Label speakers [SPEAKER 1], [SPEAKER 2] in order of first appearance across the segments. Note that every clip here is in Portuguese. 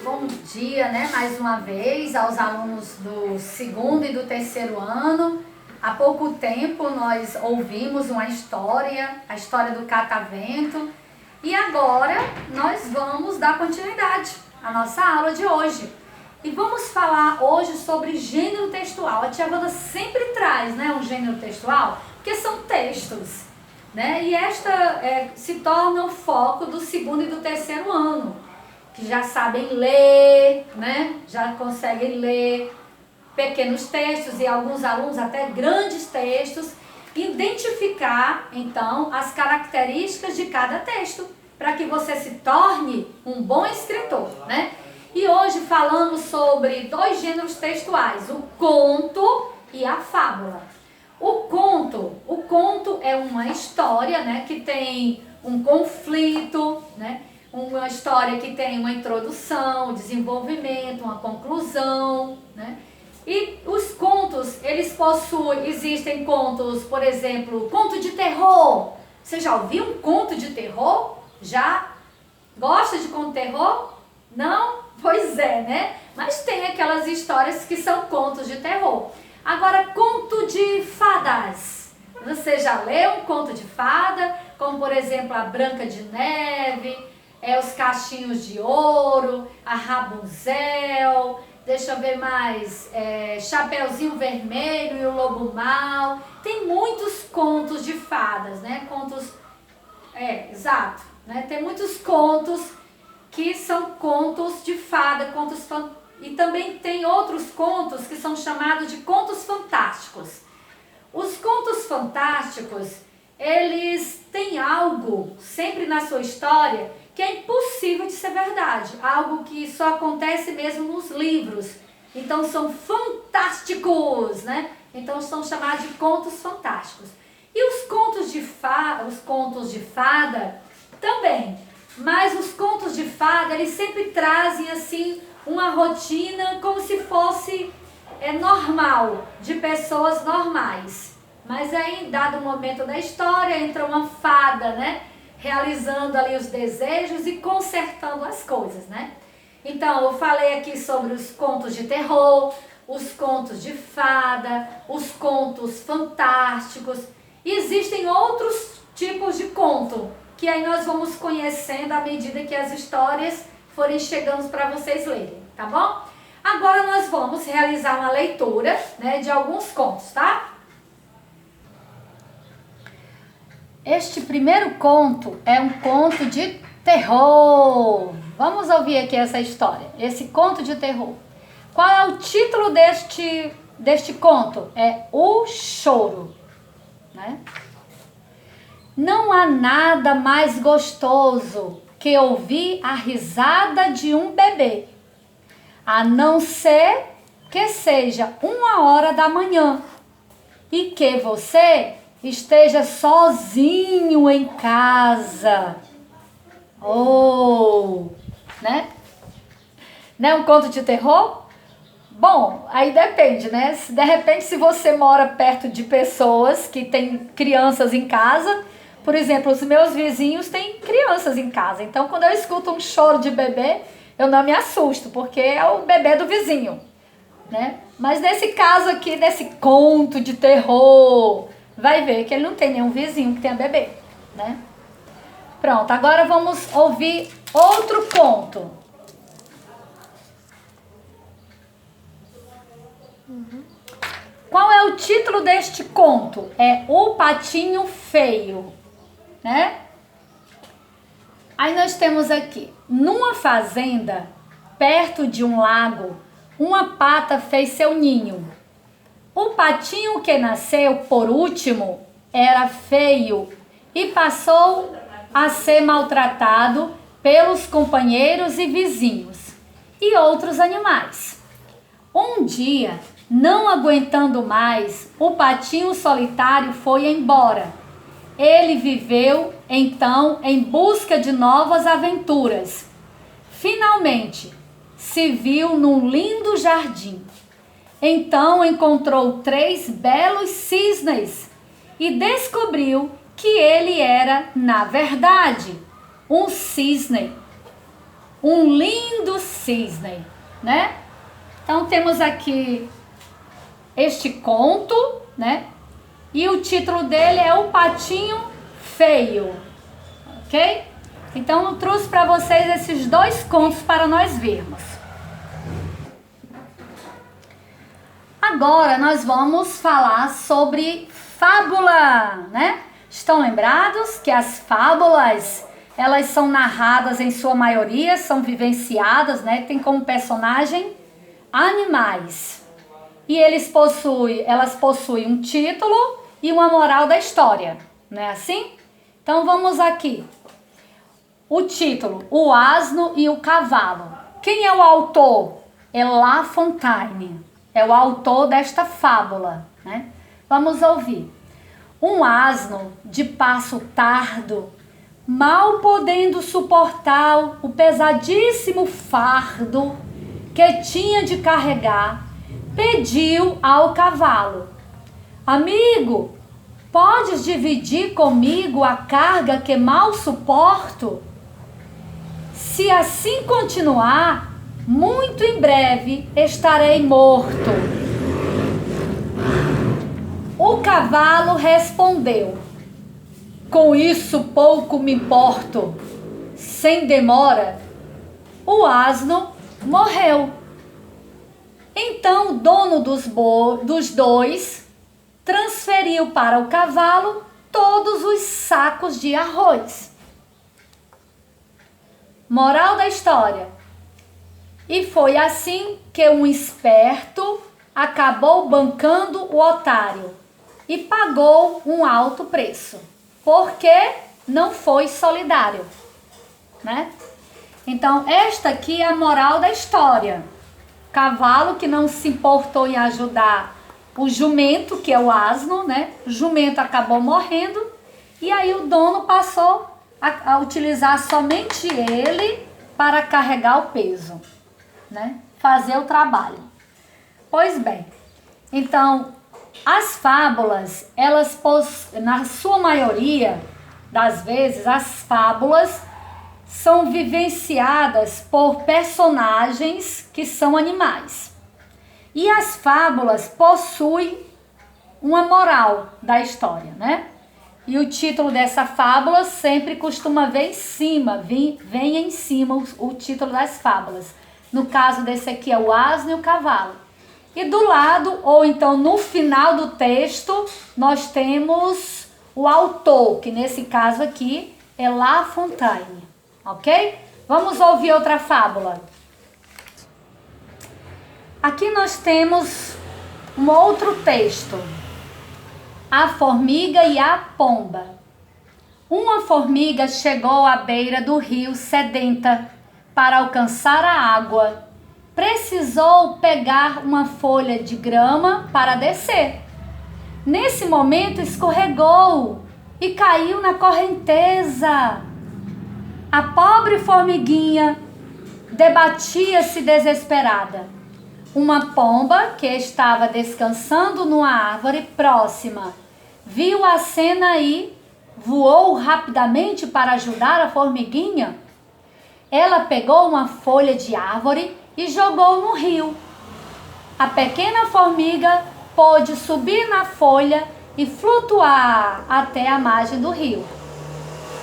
[SPEAKER 1] Bom dia, né? Mais uma vez aos alunos do segundo e do terceiro ano. Há pouco tempo nós ouvimos uma história, a história do catavento, e agora nós vamos dar continuidade à nossa aula de hoje. E vamos falar hoje sobre gênero textual. A tia Wanda sempre traz, né, um gênero textual, porque são textos, né? E esta se torna o foco do segundo e do terceiro ano, que já sabem ler, né? Já conseguem ler pequenos textos e alguns alunos até grandes textos, identificar então as características de cada texto para que você se torne um bom escritor, né? E hoje falamos sobre dois gêneros textuais, o conto e a fábula. O conto é uma história, né, que tem um conflito, né? Uma história que tem uma introdução, desenvolvimento, uma conclusão, né? E os contos, eles existem contos, por exemplo, conto de terror. Você já ouviu um conto de terror? Já? Gosta de conto de terror? Não? Pois é, né? Mas tem aquelas histórias que são contos de terror. Agora, conto de fadas. Você já leu um conto de fada? Como, por exemplo, a Branca de Neve, os Cachinhos de Ouro, a Rapunzel, deixa eu ver mais, Chapeuzinho Vermelho e o Lobo Mau. Tem muitos contos de fadas, né? Contos, exato, né? Tem muitos contos que são contos de fada, e também tem outros contos que são chamados de contos fantásticos. Os contos fantásticos, eles têm algo sempre na sua história que é impossível de ser verdade, algo que só acontece mesmo nos livros. Então são fantásticos, né? Então são chamados de contos fantásticos. E os contos de fada também. Mas os contos de fada, eles sempre trazem assim uma rotina como se fosse normal, de pessoas normais. Mas aí, em dado momento da história, entra uma fada, né? Realizando ali os desejos e consertando as coisas, né? Então, eu falei aqui sobre os contos de terror, os contos de fada, os contos fantásticos. E existem outros tipos de conto, que aí nós vamos conhecendo à medida que as histórias forem chegando para vocês lerem, tá bom? Agora nós vamos realizar uma leitura, né, de alguns contos, tá? Este primeiro conto é um conto de terror. Vamos ouvir aqui essa história, esse conto de terror. Qual é o título deste conto? É O Choro, né? Não há nada mais gostoso que ouvir a risada de um bebê, a não ser que seja 1h da manhã e que você esteja sozinho em casa. Né? Não é um conto de terror? Bom, aí depende, né? De repente, se você mora perto de pessoas que têm crianças em casa, por exemplo, os meus vizinhos têm crianças em casa. Então, quando eu escuto um choro de bebê, eu não me assusto, porque é o bebê do vizinho, né? Mas nesse caso aqui, nesse conto de terror, vai ver que ele não tem nenhum vizinho que tenha bebê, né? Pronto, agora vamos ouvir outro conto. Qual é o título deste conto? É O Patinho Feio, né? Aí nós temos aqui, numa fazenda, perto de um lago, uma pata fez seu ninho. O patinho que nasceu por último era feio e passou a ser maltratado pelos companheiros e vizinhos e outros animais. Um dia, não aguentando mais, o patinho solitário foi embora. Ele viveu, então, em busca de novas aventuras. Finalmente, se viu num lindo jardim. Então encontrou 3 belos cisnes e descobriu que ele era, na verdade, um cisne. um lindo cisne, né? Então temos aqui este conto, né? E o título dele é O Patinho Feio, ok? Então eu trouxe para vocês esses dois contos para nós vermos. Agora nós vamos falar sobre fábula, né? Estão lembrados que as fábulas, elas são narradas em sua maioria, são vivenciadas, né? Tem como personagem animais. E elas possuem um título e uma moral da história, não é assim? Então vamos aqui. O título, O Asno e o Cavalo. Quem é o autor? É La Fontaine. É o autor desta fábula, né? Vamos ouvir. Um asno de passo tardo, mal podendo suportar o pesadíssimo fardo que tinha de carregar, pediu ao cavalo: Amigo, podes dividir comigo a carga que mal suporto? Se assim continuar, muito em breve estarei morto. O cavalo respondeu: Com isso pouco me importo. Sem demora, o asno morreu. Então o dono dos dois transferiu para o cavalo todos os sacos de arroz. Moral da história. E foi assim que um esperto acabou bancando o otário e pagou um alto preço, porque não foi solidário, né? Então, esta aqui é a moral da história. Cavalo que não se importou em ajudar o jumento, que é o asno, né? O jumento acabou morrendo e aí o dono passou a utilizar somente ele para carregar o peso, né? Fazer o trabalho. Pois bem, então as fábulas, elas na sua maioria das vezes, as fábulas são vivenciadas por personagens que são animais. E as fábulas possuem uma moral da história, né? E o título dessa fábula sempre costuma vir em cima, vem em cima o título das fábulas. No caso desse aqui é o asno e o cavalo. E do lado, ou então no final do texto, nós temos o autor, que nesse caso aqui é La Fontaine, ok? Vamos ouvir outra fábula. Aqui nós temos um outro texto. A formiga e a pomba. Uma formiga chegou à beira do rio sedenta para alcançar a água. Precisou pegar uma folha de grama para descer. Nesse momento escorregou e caiu na correnteza. A pobre formiguinha debatia-se desesperada. Uma pomba que estava descansando numa árvore próxima viu a cena e voou rapidamente para ajudar a formiguinha. Ela pegou uma folha de árvore e jogou no rio. A pequena formiga pôde subir na folha e flutuar até a margem do rio.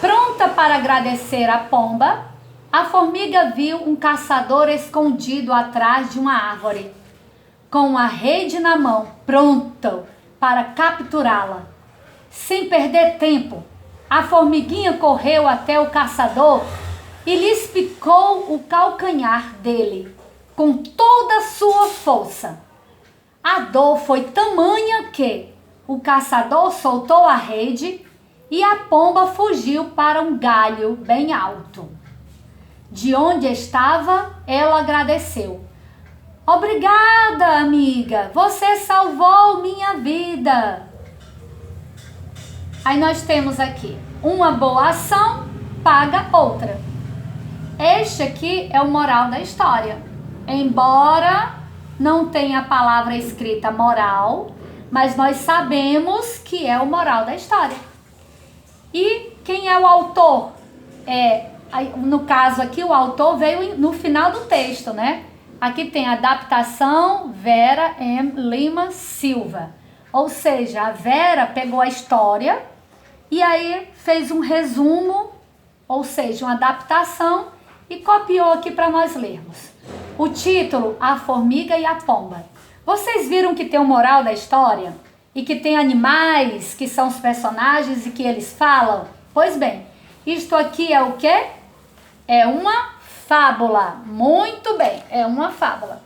[SPEAKER 1] Pronta para agradecer a pomba, a formiga viu um caçador escondido atrás de uma árvore, com uma rede na mão, pronto para capturá-la. Sem perder tempo, a formiguinha correu até o caçador e lhe picou o calcanhar dele com toda a sua força. A dor foi tamanha que o caçador soltou a rede e a pomba fugiu para um galho bem alto. De onde estava, ela agradeceu. Obrigada, amiga, você salvou minha vida. Aí nós temos aqui, uma boa ação paga outra. Este aqui é o moral da história. Embora não tenha a palavra escrita moral, mas nós sabemos que é o moral da história. E quem é o autor? É no caso aqui, o autor veio no final do texto, né? Aqui tem adaptação Vera M. Lima Silva. Ou seja, a Vera pegou a história e aí fez um resumo, ou seja, uma adaptação e copiou aqui para nós lermos. O título, A Formiga e a Pomba. Vocês viram que tem um moral da história? E que tem animais que são os personagens e que eles falam? Pois bem, isto aqui é o quê? É uma fábula. Muito bem, é uma fábula.